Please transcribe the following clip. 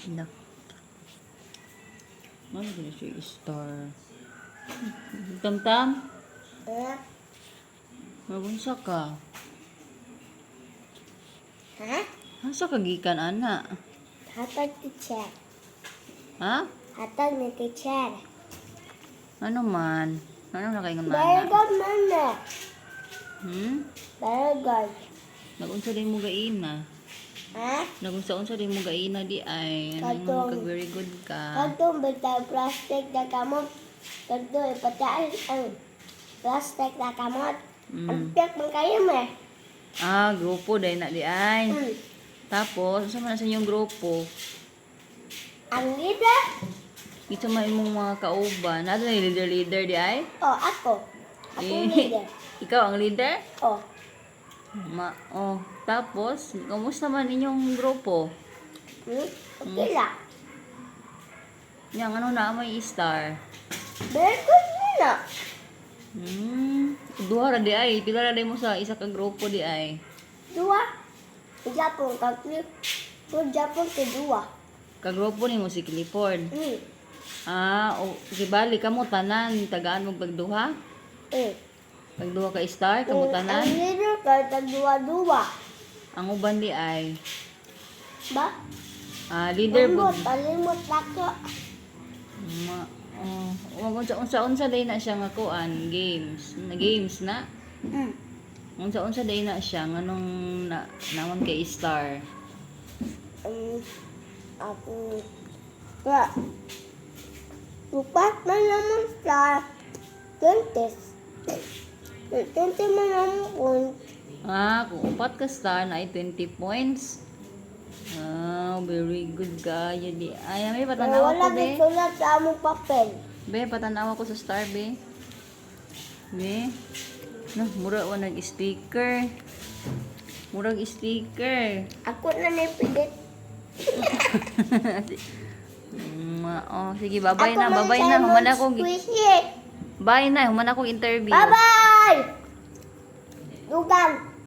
Na. Ano gina siya star? Tam-tam? Mabunsa ka? Ha? Asa ka gikan, ana? Hatag teacher. Ha? Hatag ni teacher. Ano man? Ano na kayo nga Very mana? good, mama. Very good. Nagunsa din mo gaina. Ha? Nagunsa-unsa din mo gaina di ay. Ano mo Katong- kag very good ka. Kadtong bitaw plastic na kamot. Kadtong ipataan ang plastic na kamot. Ang pek man kayo me. Ah, grupo dahil na di ay. Hmm. Tapos, sa man sa inyong grupo? Ang leader? Ito man imong mga kauban. Ano na yung leader-leader di ay? Oh, ako. Ako Eh, leader. Ikaw ang leader? Oh. Tapos, kamusta man inyong grupo? Okay lang. Yang ano na may star? Very good nila. Duha ra di ay. Pila ra di mo sa isa ka grupo di ay. Dua. Japon kakli. Kung Japon ke dua. Ka grupo ni mo si Clifford. Gibali ka mo tanan tagaan mo pagduha? Pagduha ka star kamo Ang tanan? leader kay tag dua-dua. Ang uban di ay. Ba? Leader Limot, po. talimot lako. Unsa day na siya nga kuan games. Games na. Unsa day na siya nganong naman kay star. Ako. Ba? Lupat man naman sa 20. 20 man naman point. Kung upat ka star na ay 20 points. Very good ka. Di ay may patanaw Wala ko be. gisulat sa among papel. Be, patanaw ko sa star be. Be. No, mura wa nag-sticker. Murag sticker. Ako na nipidit. Sige, babay na. Babay na. Human ako. Bye na. Human ako interview. Bye-bye! Dugang!